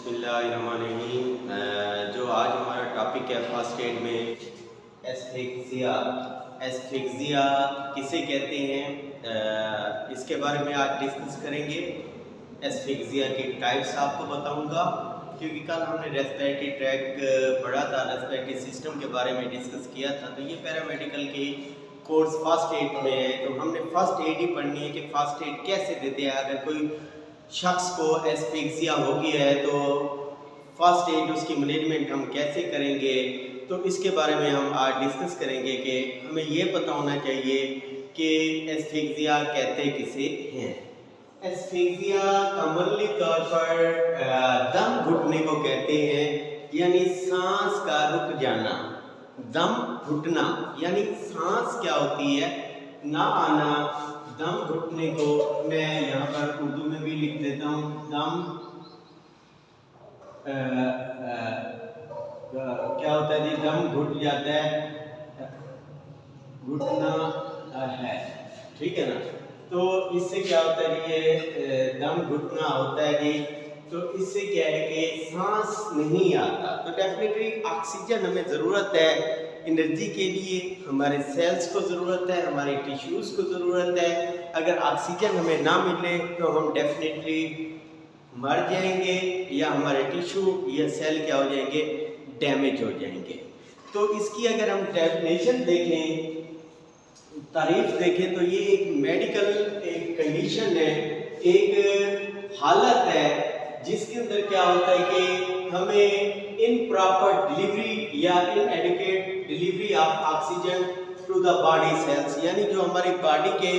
बिस्मिल्लाहिर्रहमानिर्रहीम। जो आज हमारा टॉपिक है फर्स्ट एड में एस्फिक्सिया। एस्फिक्सिया किसे कहते हैं, इसके बारे में आज डिस्कस करेंगे। एस्फिक्सिया की टाइप्स आपको बताऊंगा, क्योंकि कल हमने रेस्पिरेटरी ट्रैक पढ़ा था, रेस्पिरेटरी सिस्टम के बारे में डिस्कस किया था। तो ये पैरामेडिकल के कोर्स फर्स्ट एड में है, तो हमने फर्स्ट एड ही पढ़नी है कि फर्स्ट एड कैसे देते हैं। अगर कोई शख्स को एस्फिक्सिया हो गया है तो फर्स्ट एड उसकी मैनेजमेंट हम कैसे करेंगे, तो इसके बारे में हम आज डिस्कस करेंगे कि हमें ये पता होना चाहिए कि एस्फिक्सिया कहते किसे हैं। एस्फिक्सिया कॉमनली तौर पर दम घुटने को कहते हैं, यानी सांस का रुक जाना। दम घुटना यानी सांस क्या होती है, ना आना। दम घुटने को मैं यहाँ पर उर्दू में भी लिख देता हूँ। दम क्या होता है जी, दम घुट जाता है, घुटना है, ठीक है ना। तो इससे क्या होता है जी, ये दम घुटना होता है जी। तो इससे क्या है कि सांस नहीं आता। तो डेफिनेटली ऑक्सीजन हमें ज़रूरत है एनर्जी के लिए, हमारे सेल्स को ज़रूरत है, हमारे टिश्यूज़ को ज़रूरत है। अगर ऑक्सीजन हमें ना मिले तो हम डेफिनेटली मर जाएंगे, या हमारे टिश्यू या सेल क्या हो जाएंगे, डैमेज हो जाएंगे। तो इसकी अगर हम डेफिनेशन देखें, तारीफ देखें, तो ये एक मेडिकल एक कंडीशन है, एक हालत है जिसके अंदर क्या होता है कि हमें इनप्रॉपर डिलीवरी या inadequate delivery of oxygen to the body cells, यानी जो हमारी बॉडी के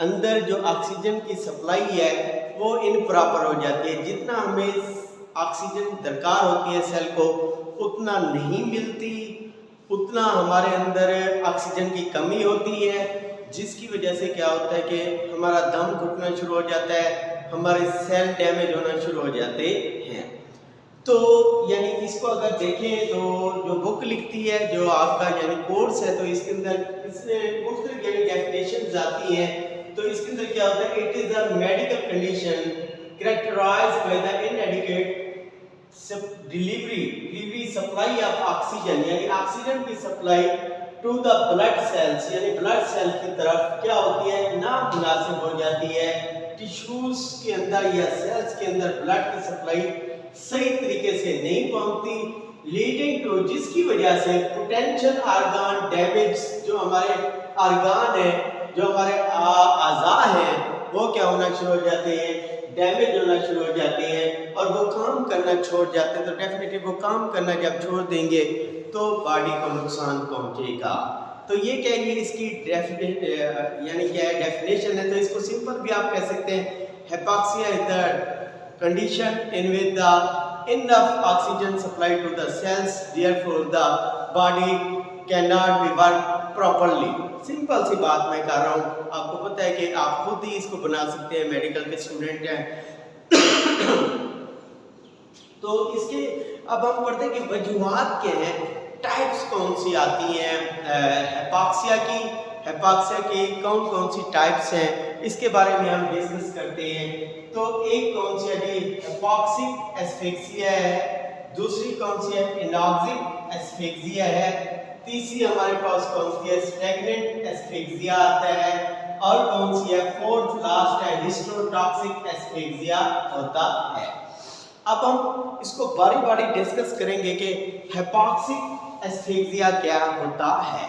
अंदर जो ऑक्सीजन की सप्लाई है वो इनप्रॉपर हो जाती है। जितना हमें ऑक्सीजन दरकार होती है सेल को उतना नहीं मिलती, उतना हमारे अंदर ऑक्सीजन की कमी होती है, जिसकी वजह से क्या होता है कि हमारा दम घुटना शुरू हो जाता है, हमारे सेल डैमेज होना शुरू हो जाते हैं। तो यानी इसको अगर देखें तो जो बुक लिखती है, जो आपका यानी कोर्स है, तो इसके अंदर इसमें मुख्तलिफ यानी डेफिनेशंस आती हैं। तो इसके अंदर क्या होता है, it is a medical condition characterized by the inadequate delivery supply of oxygen, यानी ऑक्सीजन की supply to the blood cells, यानी ब्लड सेल की तरफ क्या होती है, ना मुनासिब हो जाती है। टिश्यूज के अंदर या सेल्स के अंदर ब्लड की सप्लाई सही तरीके से नहीं पहुंचती, लीडिंग टू, जिसकी वजह से पोटेंशियल ऑर्गन डैमेज, जो हमारे ऑर्गन है, जो हमारे अज़ा हैं, वो क्या होना शुरू हो जाते हैं, डैमेज होना शुरू हो जाते हैं और वो काम करना छोड़ जाते हैं। तो डेफिनेटली वो काम करना जब छोड़ देंगे तो बॉडी को नुकसान पहुंचेगा। तो ये क्या है, इसकी यानी क्या है डेफिनेशन है। तो इसको सिंपल भी आप कह सकते हैं, hypoxia is the condition in which the enough oxygen supply to the cells, therefore the body cannot be work properly। Simple सी बात मैं कर रहा हूँ, आपको पता है कि आप खुद ही इसको बना सकते हैं, मेडिकल के स्टूडेंट हैं। तो इसके अब हम पढ़ते हैं कि वजूहात क्या हैं, टाइप्स कौन सी आती हैं हिपोक्सिया की। हिपोक्सिया की कौन कौन सी टाइप्स हैं, इसके बारे में हम डिस्कस करते हैं। तो एक कौन सी है, हिपोक्सिक एस्फिक्सिया है, दूसरी कौन सी है, एनॉक्सिक एस्फिक्सिया है, तीसरी हमारे पास कौन सी है, स्टैग्नेंट एस्फिक्सिया आता है, और कौन सी है, फोर्थ लास्ट है, हिस्टेरोटॉक्सिक एस्फिक्सिया होता है। अब हम इसको बारी बारी डिस्कस करेंगे कि हिपोक्सिक एस्फिक्सिया क्या होता है।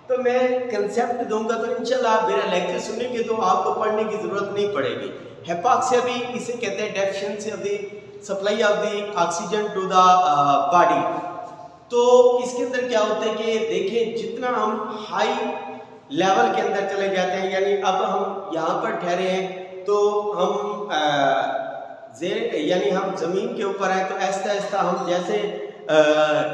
तो मैं कंसेप्ट दूंगा, तो इंशाल्लाह आप मेरा लेक्चर सुनेंगे तो आपको पढ़ने की जरूरत नहीं पड़ेगी। हिपोक्सिया भी इसे कहते हैं deficiency of the supply of the oxygen to the body. तो इसके अंदर क्या होता है कि देखें, जितना हम हाई लेवल के अंदर चले जाते हैं, यानी अब हम यहाँ पर ठहरे हैं तो हम यानी हम ज़मीन के ऊपर हैं, तो ऐसा ऐसा हम जैसे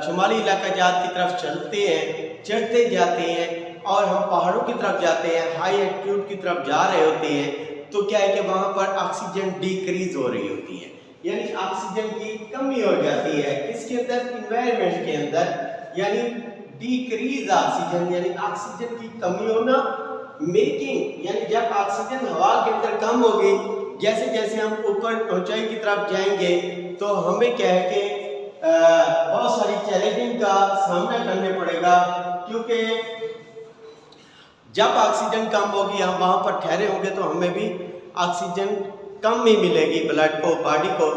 शुमाली इलाका जात की तरफ चलते हैं, चढ़ते जाते हैं, और हम पहाड़ों की तरफ जाते हैं, हाई एल्टीट्यूड की तरफ जा रहे होते हैं, तो क्या है कि वहाँ पर ऑक्सीजन डिक्रीज हो रही होती है, यानी ऑक्सीजन की कमी हो जाती है। इसके अंदर इन्वायरमेंट के अंदर यानी डिक्रीज ऑक्सीजन, यानी ऑक्सीजन की कमी होना, मेकिंग, यानी जब ऑक्सीजन हवा के अंदर कम होगी, जैसे जैसे हम ऊपर ऊंचाई की तरफ जाएंगे तो हमें क्या है कि बहुत सारी चैलेंजिंग का सामना करने पड़ेगा, क्योंकि जब ऑक्सीजन कम होगी, हम वहाँ पर ठहरे होंगे तो हमें भी ऑक्सीजन कम ही मिलेगी ब्लड को, बॉडी को,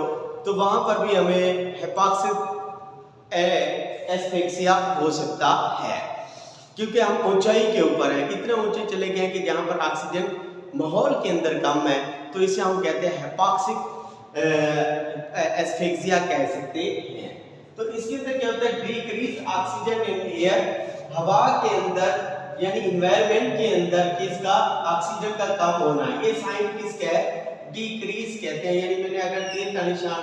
तो वहाँ पर भी हमें हिपोक्सिक एस्फिक्सिया हो सकता है, क्योंकि हम ऊंचाई के ऊपर हैं, इतने ऊंचे चले गए हैं कि जहाँ पर ऑक्सीजन माहौल के अंदर कम है, तो इसे हम कहते हैं हिपोक्सिक एस्फिक्सिया कह सकते हैं। तो इसके अंदर क्या होता है, डिक्रीज ऑक्सीजन इन एयर, हवा के अंदर यानी इन्वायरमेंट के अंदर किसका ऑक्सीजन का कम होना, ये साइन किसका है, डिक्रीज कहते हैं। यानी मैंने अगर तीर का निशान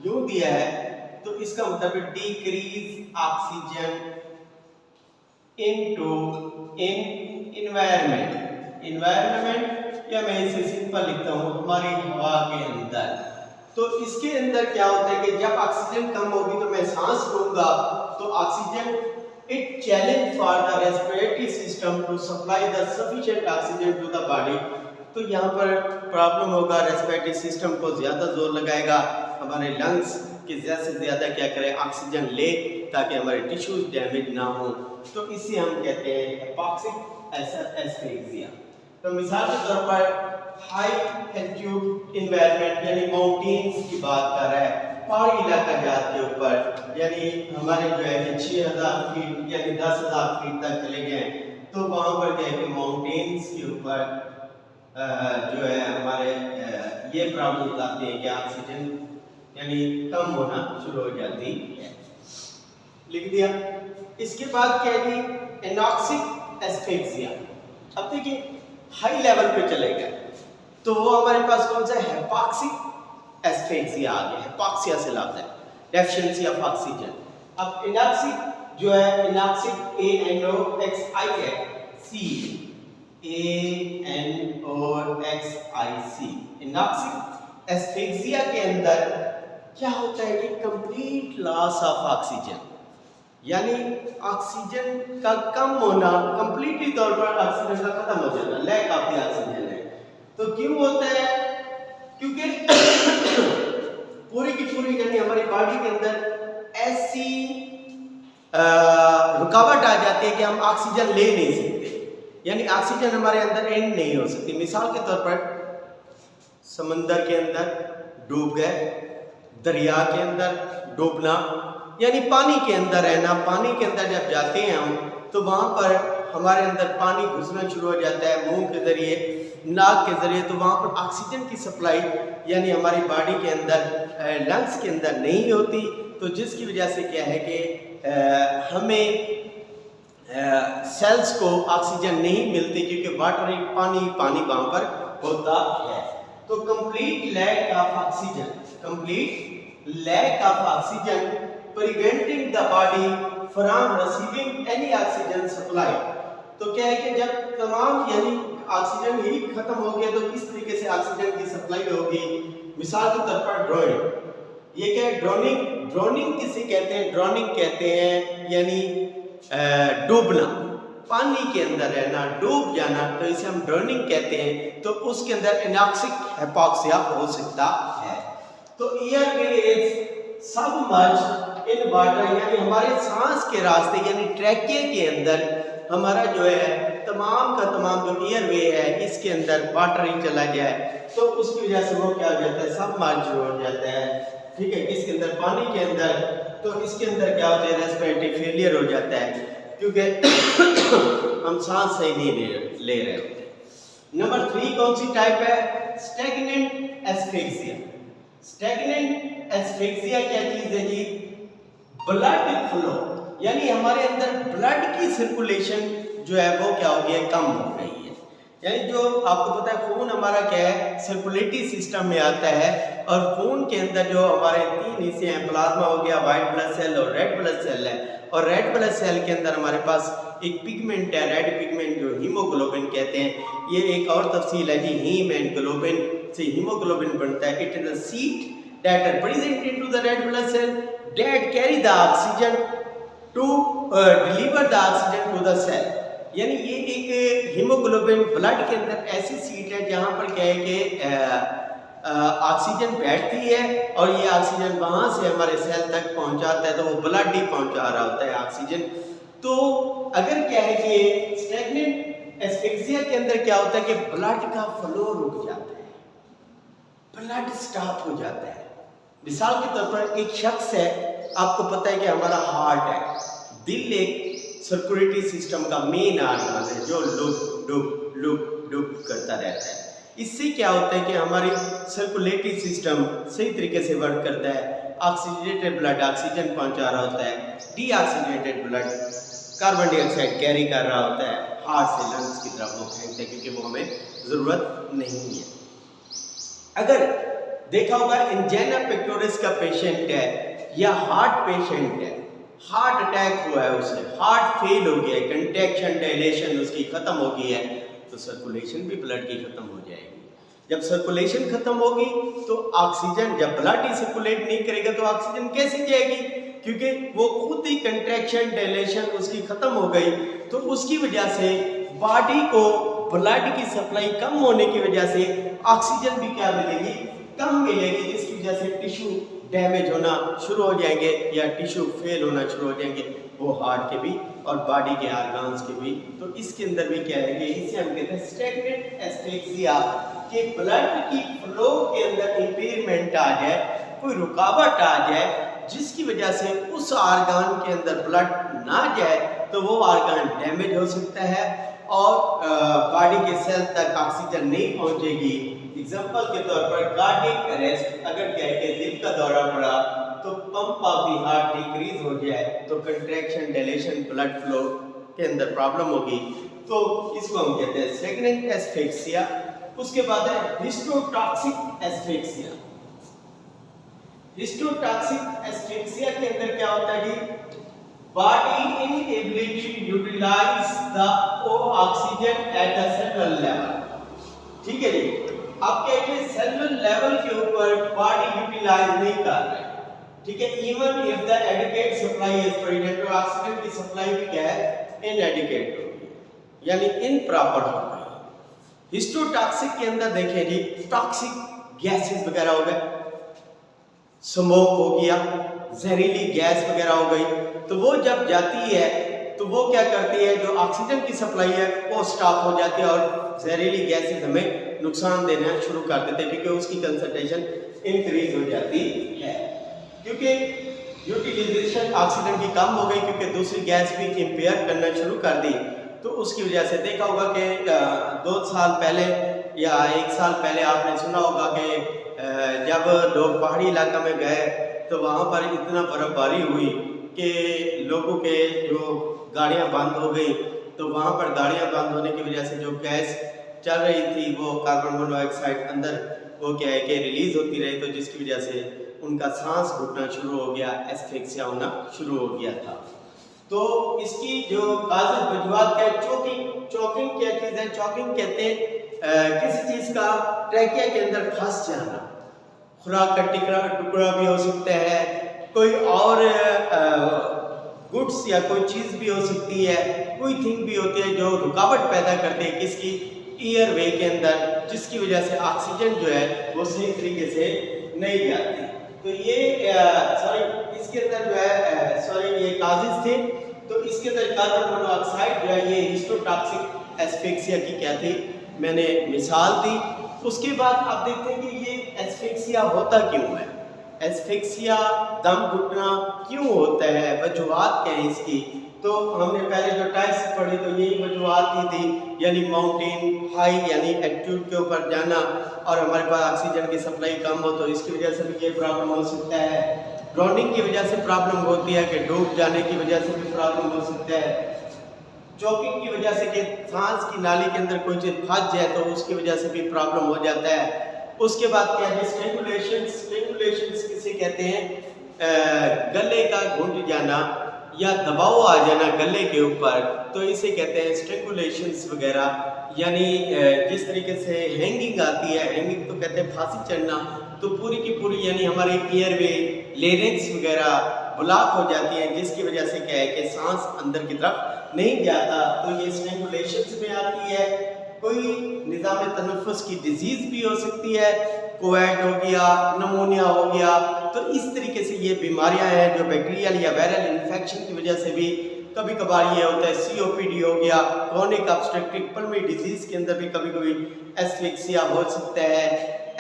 यूं दिया है तो इसका मतलब decrease oxygen into in environment, या मैं इसे सिंपल लिखता हूँ हमारी हवा के अंदर। तो इसके अंदर क्या होता है कि जब ऑक्सीजन कम होगी तो मैं सांस लूंगा, तो oxygen it challenge for the respiratory system to supply the sufficient oxygen to the body. तो यहाँ पर प्रॉब्लम होगा, रेस्पिरेटरी सिस्टम को ज़्यादा जोर लगाएगा, हमारे लंग्स के ज़्यादा से ज़्यादा क्या करें, ऑक्सीजन ले, ताकि हमारे टिश्यूज डैमेज ना हो। तो इसे हम कहते हैं हिपोक्सिक एस्फिक्सिया। तो मिसाल के तौर पर हाई एल्टीट्यूड इन्वायरमेंट यानी माउंटेन्स की बात कर रहा है, पहाड़ी इलाका जहाँ के ऊपर, यानी हमारे जो है कि 6000 फीट यानी 10,000 फीट तक चले गए, तो वहाँ पर क्या है कि माउंटेन्स के ऊपर जो है हमारे ये प्रॉब्लम आती है कि ऑक्सीजन यानी कम होना शुरू हो जाती है। लिख दिया। इसके बाद क्या है कि एनॉक्सिक एस्फिक्सिया। अब देखिए हाई लेवल पे चले गए, तो वो हमारे पास कौन सा हिपोक्सिक एस्फिक्सिया आ गया, हिपोक्सिया से लफ्ज है, डेफिशिएंसी ऑफ ऑक्सीजन। अब एनॉक्सिक जो है, एनॉक्सिक ANOXIC एनॉक्सिक एस्फिक्सिया के अंदर क्या होता है कि कंप्लीट लॉस ऑफ ऑक्सीजन, यानी ऑक्सीजन का कम होना, कंप्लीटली तौर पर ऑक्सीजन का खत्म हो जाना, लैक ऑफ द ऑक्सीजन है। तो क्यों होता है, क्योंकि पूरी की पूरी यानी हमारी बॉडी के अंदर ऐसी रुकावट आ जाती है कि हम ऑक्सीजन ले नहीं सकते, यानी ऑक्सीजन हमारे अंदर एंड नहीं हो सकती। मिसाल के तौर पर समंदर के अंदर डूब गए, दरिया के अंदर डूबना, यानी पानी के अंदर रहना, पानी के अंदर जब जाते हैं हम, तो वहाँ पर हमारे अंदर पानी घुसना शुरू हो जाता है मुंह के ज़रिए, नाक के ज़रिए, तो वहाँ पर ऑक्सीजन की सप्लाई यानी हमारी बॉडी के अंदर, लंग्स के अंदर नहीं होती, तो जिसकी वजह से क्या है कि हमें सेल्स को ऑक्सीजन नहीं मिलती, क्योंकि वाटर पानी वहाँ पर होता है। तो complete lack of oxygen preventing the body from receiving any oxygen supply। तो क्या है कि जब तमाम यानी ऑक्सीजन ही खत्म हो गया, तो किस तरीके से ऑक्सीजन की सप्लाई होगी। मिसाल के तौर पर ड्रोनिंग, ये क्या है, ड्रोनिंग किसे कहते हैं, ड्रोनिंग कहते हैं यानी डूबना, पानी के अंदर रहना, डूब जाना, तो इसे हम ड्रोनिंग कहते हैं। तो उसके अंदर एनॉक्सिक हिपोक्सिया हो सकता है। तो एयरवेज सबमर्ज इन वाटर, यानी हमारे सांस के रास्ते यानी ट्रैकिया के अंदर हमारा जो है तमाम का तमाम जो एयरवे है, इसके अंदर वाटर ही चला गया है, तो उसकी वजह से वो क्या हो जाता है, सबमर्ज हो जाता है। ठीक है, किसके अंदर, पानी के अंदर। तो इसके अंदर क्या होता है, रेस्पिरेटरी फेलियर हो जाता है, क्योंकि हम सांस सही नहीं ले रहे होते। नंबर 3 कौन सी टाइप है, स्टैग्नेंट एस्फिक्सिया। स्टैग्नेंट एस्फिक्सिया क्या चीज है जी, ब्लड फ्लो, यानी हमारे अंदर ब्लड की सर्कुलेशन जो है वो क्या हो गई है, कम हो रही है। यानी जो आपको पता है खून हमारा क्या है, सर्कुलेटरी सिस्टम में आता है, और खून के अंदर जो हमारे 3 हिस्से हैं, प्लाज्मा हो गया, व्हाइट ब्लड सेल और रेड ब्लड सेल है। और रेड ब्लड सेल के अंदर हमारे पास एक पिगमेंट है, रेड पिगमेंट, जो हीमोग्लोबिन कहते हैं। ये एक और तफसील है जी, हीम एंड ग्लोबिन से हीमोग्लोबिन बनता है। It is a seat that are present into the red blood cell that carry the oxygen to deliver the oxygen to the cell। यानी ये एक हीमोग्लोबिन ब्लड के अंदर ऐसी सीट है जहाँ पर क्या है कि ऑक्सीजन बैठती है और ये ऑक्सीजन वहाँ से हमारे सेल तक पहुँचाता है, तो वो ब्लड ही पहुँचा रहा होता है ऑक्सीजन। तो अगर क्या है कि स्टैग्नेंट एस्फिक्सिया के अंदर क्या होता है कि ब्लड का फ्लो रुक जाता है, ब्लड स्टॉप हो जाता है। मिसाल के तौर पर एक शख्स है, आपको पता है कि हमारा हार्ट है, दिल एक सर्कुलेटरी सिस्टम का मेन आर्गन है जो लुप डुप लुप डुप करता रहता है। इससे क्या होता है कि हमारी सर्कुलेटरी सिस्टम सही तरीके से वर्क करता है। ऑक्सीजनेटेड ब्लड ऑक्सीजन पहुंचा रहा होता है, deoxygenated blood carbon dioxide carry कर रहा होता है, हार्ट से लंग्स की तरफ वो फेंकते हैं क्योंकि वो हमें ज़रूरत नहीं है। अगर देखा होगा एंजाइना पेक्टोरिस का पेशेंट है या हार्ट पेशेंट है, हार्ट अटैक हुआ है, उसे हार्ट फेल हो गया है, कंट्रैक्शन डायलेशन उसकी खत्म हो गई है, तो सर्कुलेशन भी ब्लड की खत्म हो जाएगी। जब सर्कुलेशन खत्म होगी तो ऑक्सीजन, जब ब्लड ही सर्कुलेट नहीं करेगा तो ऑक्सीजन कैसे जाएगी, क्योंकि वो खुद ही कंट्रैक्शन डायलेशन उसकी खत्म हो गई। तो उसकी वजह से बॉडी को ब्लड की सप्लाई कम होने की वजह से ऑक्सीजन भी क्या मिलेगी, कम मिलेगी, जिसकी वजह से टिश्यू डैमेज होना शुरू हो जाएंगे या टिश्यू फेल होना शुरू हो जाएंगे, वो हार्ट के भी और बॉडी के ऑर्गन्स के भी। तो इसके अंदर भी क्या है कि इसे हम कहते हैं स्टैग्नेंट एस्फिक्सिया, कि ब्लड की फ्लो के अंदर इंपेयरमेंट आ जाए, कोई रुकावट आ जाए, जिसकी वजह से उस ऑर्गन के अंदर ब्लड ना जाए तो वो ऑर्गन डैमेज हो सकता है और बॉडी के सेल तक ऑक्सीजन नहीं पहुंचेगी। एग्जांपल के तौर पर कार्डियक अरेस्ट, अगर क्या है कि दिल का दौरा पड़ा तो pump of the heart decrease हो जाए तो कंट्रैक्शन डायलेशन ब्लड फ्लो के अंदर प्रॉब्लम होगी, तो इसको हम कहते हैं स्टैग्नेंट एस्फिक्सिया। उसके बाद है हिस्टोटॉक्सिक एस्फिक्सिया। हिस्टोटॉक्सिक एस्फिक्सिया के अंदर क्या होता है जी, body inability to utilise the oxygen at the cellular level. ठीक है जी, आप क्या है सेलुलर लेवल के ऊपर बॉडी यूटिलाइज नहीं कर रहा है, ठीक है। Even if the adequate supply is present, तो ऑक्सीजन की सप्लाई भी क्या है, इनएडिक्वेट हो गई, यानी इनप्रॉपर हो गई। हिस्टोटॉक्सिक के अंदर देखें जी, टॉक्सिक गैसेस वगैरह हो गए, स्मोक हो गया, जहरीली गैस वगैरह हो गई, तो वो जब जाती है तो वो क्या करती है, जो ऑक्सीजन की सप्लाई है वो स्टॉप हो जाती है और जहरीली गैसेस हमें नुकसान देना शुरू कर देते हैं, क्योंकि उसकी कंसंट्रेशन इंक्रीज हो जाती है, क्योंकि यूटिलाइजेशन ऑक्सीजन की कम हो गई, क्योंकि दूसरी गैस भी इंपेयर करना शुरू कर दी। तो उसकी वजह से देखा होगा कि 2 साल पहले या 1 साल पहले आपने सुना होगा कि जब लोग पहाड़ी इलाका में गए तो वहाँ पर इतना बर्फबारी हुई कि लोगों के जो गाड़ियाँ बंद हो गई, तो वहाँ पर गाड़ियाँ बंद होने की वजह से जो गैस चल रही थी वो कार्बन मोनोऑक्साइड अंदर वो क्या है कि रिलीज होती रही, तो जिसकी वजह से उनका सांस घुटना शुरू हो गया, एस्फिक्सिया होना शुरू हो गया था। तो इसकी जो काज़ वजूहात क्या, चोकिंग क्या चीज़ है, चोकिंग कहते हैं किसी चीज़ का ट्रैकिया के अंदर फंस जाना, खुराक का टुकड़ा भी हो सकता है, कोई और गुड्स या कोई चीज़ भी हो सकती है, कोई थिंग भी होती है जो रुकावट पैदा करती है किसकी, एयर वे के अंदर, जिसकी वजह से ऑक्सीजन जो है वो सही तरीके से नहीं जाती। तो ये इसके अंदर जो है ये काजेज थे। तो इसके अंदर कार्बन मोनोऑक्साइड जो है, ये हिस्टोटॉक्सिक एस्फिक्सिया की क्या थी, मैंने मिसाल दी। उसके बाद आप देखते हैं कि ये एस्फिक्सिया होता क्यों है, एस्फिक्सिया दम घुटना क्यों होता है, वजूहात क्या है इसकी। तो हमने पहले जो टाइप्स पढ़ी तो यही वजूहात ही थी, यानी माउंटेन हाई यानी एल्टीट्यूड के ऊपर जाना और हमारे पास ऑक्सीजन की सप्लाई कम हो तो इसकी वजह से भी ये प्रॉब्लम हो सकता है। ड्राउनिंग की वजह से प्रॉब्लम होती है कि डूब जाने की वजह से भी प्रॉब्लम हो सकता है। चोकिंग की वजह से कि सांस की नाली के अंदर कोई चीज़ फंस जाए तो उसकी वजह से भी प्रॉब्लम हो जाता है। उसके बाद क्या है, स्ट्रेंगुलेशन किसे कहते हैं, गले का घुट जाना या दबाव आ जाना गले के ऊपर, तो इसे कहते हैं स्ट्रेंगुलेशंस वगैरह। यानी जिस तरीके से हैंगिंग आती है, हैंगिंग तो कहते हैं फांसी चढ़ना, तो पूरी की पूरी यानी हमारे एयरवे लेरिंग्स वगैरह ब्लॉक हो जाती है, जिसकी वजह से क्या है कि सांस अंदर की तरफ नहीं जाता, तो ये स्ट्रेंगुलेशंस में आती है। कोई निज़ाम तनफ़ुस की डिजीज़ भी हो सकती है, कोविड हो गया, निमोनिया हो गया। तो इस तरीके से ये बीमारियां हैं जो बैक्टीरियल या वायरल इन्फेक्शन की वजह से भी कभी कभार ये होता है। सीओपीडी हो गया, क्रोनिक ऑब्स्ट्रक्टिव पल्मोनरी डिजीज के अंदर भी कभी कभी एस्फिक्सिया हो सकता है।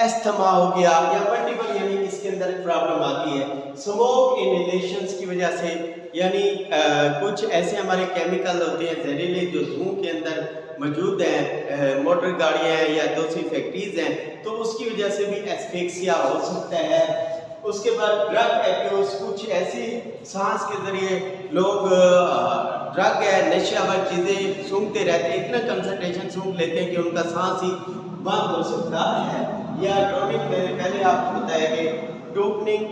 एस्थमा हो गया या मल्टीपल यानी इसके अंदर प्रॉब्लम आती है। स्मोक इनहेलेशंस की वजह से यानी कुछ ऐसे हमारे केमिकल होते हैं जहरीले जो धुएं के अंदर मौजूद हैं, मोटर गाड़ियां हैं या दूसरी फैक्ट्रीज हैं, तो उसकी वजह से भी एस्फिक्सिया हो सकता है। उसके बाद ड्रग एब्यूज, कुछ ऐसी सांस के जरिए लोग ड्रग है नशावर चीज़ें सूंघते रहते हैं, इतना कंसंट्रेशन सूंघ लेते हैं कि उनका सांस ही बंद हो सकता है। या ड्रोनिंग, मैंने पहले आपको बताया कि ड्रोनिंग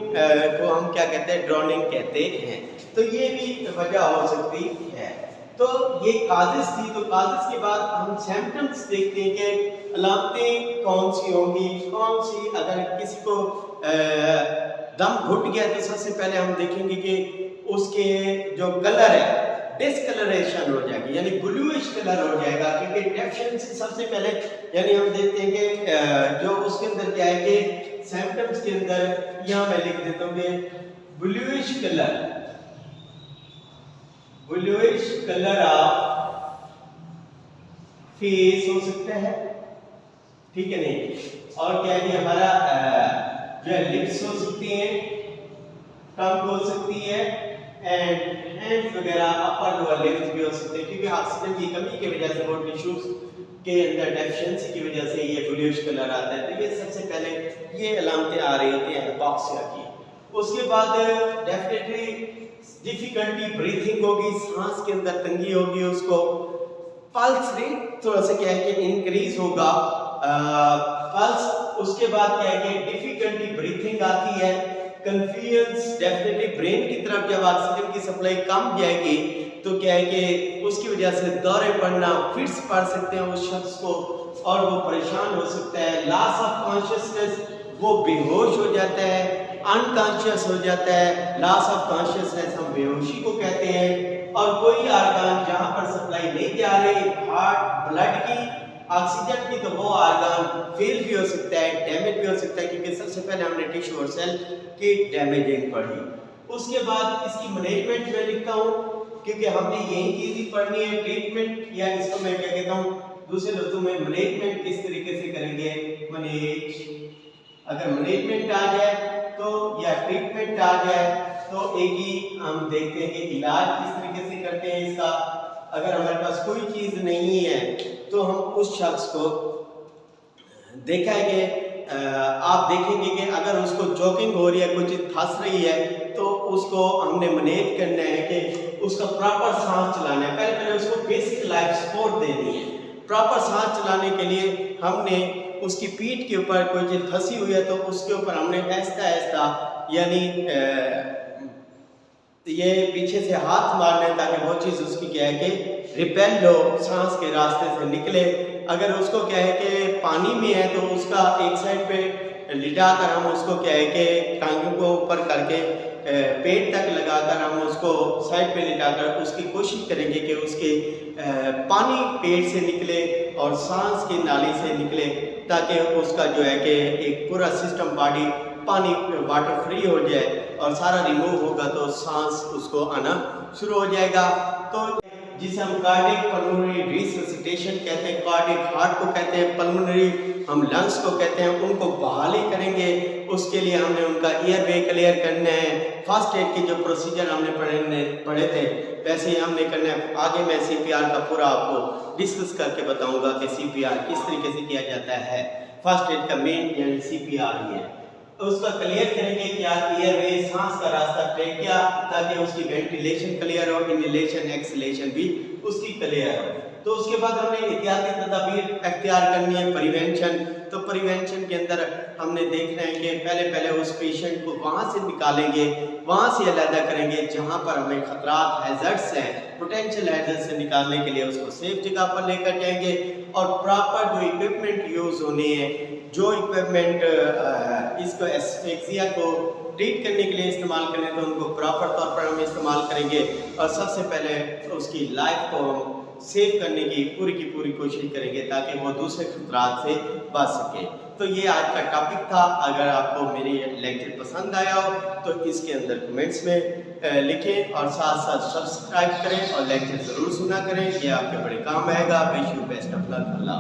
को हम क्या कहते हैं, ड्रोनिंग कहते हैं। तो ये भी वजह हो सकती है। तो ये काजिज थी। तो काजिज के बाद हम सिम्टम्स देखते हैं कि अलामतें कौन सी होंगी, कौन सी, अगर किसी को दम घुट गया तो सबसे पहले हम देखेंगे कि उसके जो कलर है डिस्कलरेशन हो जाएगी, यानी ब्लूइश कलर हो जाएगा। क्योंकि डेफिशिएंसी सबसे पहले यानी हम देखते हैं कि जो उसके अंदर क्या है कि सिम्टम्स के अंदर यहाँ मैं लिख देता हूँ कि ब्लूइश कलर ऑफ फेस हो सकता है, ठीक है नहीं। और क्या है कि हमारा जो है लिप्स हो सकती हैं, टंग हो सकती है, एंड हैंड्स वगैरह अपर लोअर लिप्स भी हो सकते हैं। क्योंकि ऑक्सीजन की कमी की वजह से वो टिश्यूज के अंदर डेफिशिएंसी की वजह से ये ब्लूइश कलर आता है। तो ये सबसे पहले ये अलामतें आ रही होती हैं हाइपोक्सिया की। उसके बाद डेफिनेटली डिफिकल्टी ब्रीथिंग होगी, सांस के अंदर तंगी होगी, उसको पल्स रेट थोड़ा सा क्या है कि इंक्रीज होगा, पल्स। उसके बाद क्या है कि डिफिकल्टी ब्रीथिंग आती है, कंफ्यूजन, डेफिनेटली ब्रेन की तरफ जब ऑक्सीजन की सप्लाई कम जाएगी तो क्या है कि उसकी वजह से दौरे पड़ना, फिट्स पड़ सकते हैं उस शख्स को और वो परेशान हो सकता है। लॉस ऑफ कॉन्शियसनेस, वो बेहोश हो जाता है, अनकॉन्शियस हो जाता है। लॉस ऑफ कॉन्शियसनेस हम बेहोशी को कहते हैं। और कोई ऑर्गन जहां पर सप्लाई नहीं जा रही, हार्ट, ब्लड की, ऑक्सीजन की, तो वो ऑर्गन फेल भी हो सकता है, डैमेज भी हो सकता है। क्योंकि सबसे पहले हमने टिश्यू और सेल की डैमेजिंग पढ़ी। उसके बाद इसकी मैनेजमेंट में लिखता हूँ क्योंकि हमने यही चीज ही पढ़नी है, ट्रीटमेंट, या इसको मैं क्या कहता हूँ दूसरे लफ्जों में मैनेजमेंट किस तरीके से करेंगे। मैनेज, अगर मैनेजमेंट आ जाए तो या ट्रीटमेंट आ जाए तो एक ही हम देखते हैं कि इलाज किस तरीके से करते हैं इसका। अगर हमारे पास कोई चीज़ नहीं है तो हम उस शख्स को देखा है कि आप देखेंगे कि अगर उसको चोकिंग हो रही है, कुछ फंस रही है, तो उसको हमने मैनेज करना है कि उसका प्रॉपर सांस चलाना है। पहले उसको बेसिक लाइफ सपोर्ट देनी है। प्रॉपर सांस चलाने के लिए हमने उसकी पीठ के ऊपर कोई चीज़ फंसी हुई है तो उसके ऊपर हमने ऐसा ऐसा यानी ये पीछे से हाथ मारना है ताकि वो चीज़ उसकी क्या है कि रिपेल हो, सांस के रास्ते से निकले। अगर उसको क्या है कि पानी में है तो उसका एक साइड पे लिटा कर हम उसको क्या है कि टांगों को ऊपर करके पेट तक लगाकर हम उसको साइड पे लिटाकर उसकी कोशिश करेंगे कि उसके पानी पेट से निकले और सांस की नाली से निकले, ताकि उसका जो है कि एक पूरा सिस्टम बॉडी पानी वाटर फ्री हो जाए और सारा रिमूव होगा तो सांस उसको आना शुरू हो जाएगा। तो जिसे हम कार्डिक पल्मोनरी रिससिटेशन कहते हैं, कार्डिक हार्ट को कहते हैं, पल्मोनरी हम लंग्स को कहते हैं, उनको बहाली करेंगे। उसके लिए हमने उनका एयरवे क्लियर करना है। फर्स्ट एड के जो प्रोसीजर हमने पढ़े थे वैसे ही हमने करना है। आगे मैं सीपीआर का पूरा आपको डिस्कस करके बताऊंगा कि सीपीआर किस तरीके से किया जाता है। फर्स्ट एड का मेन यानी सीपीआर ही है। तो उसका क्लियर करेंगे क्या एयरवे, सांस का रास्ता ट्रेकिया, ताकि उसकी वेंटिलेशन क्लियर हो, इनहेलेशन एक्सहेलेशन भी उसकी क्लियर हो। तो उसके बाद हमने एहतियाती तदाबीर अख्तियार करनी है, प्रिवेंशन। तो प्रिवेंशन के अंदर हमने देखना है कि पहले उस पेशेंट को वहाँ से निकालेंगे, वहाँ से अलग करेंगे जहाँ पर हमें खतरात हैजर्ड्स हैं, पोटेंशियल हैजर्ड्स से निकालने के लिए उसको सेफ जगह पर लेकर जाएंगे। और प्रॉपर जो इक्विपमेंट यूज़ होने हैं, जो इक्विपमेंट इसको एस्फिक्सिया को ट्रीट करने के लिए इस्तेमाल करें तो उनको प्रॉपर तौर पर हम इस्तेमाल करेंगे। और सबसे पहले उसकी लाइफ को हम सेव करने की पूरी कोशिश करेंगे ताकि वो दूसरे खतरात से बच सके। तो ये आज का टॉपिक था। अगर आपको मेरी लेक्चर पसंद आया हो तो इसके अंदर कमेंट्स में लिखें और साथ साथ सब्सक्राइब करें और लेक्चर ज़रूर सुना करें, ये आपके बड़े काम आएगा। Wish you best of luck. Allah.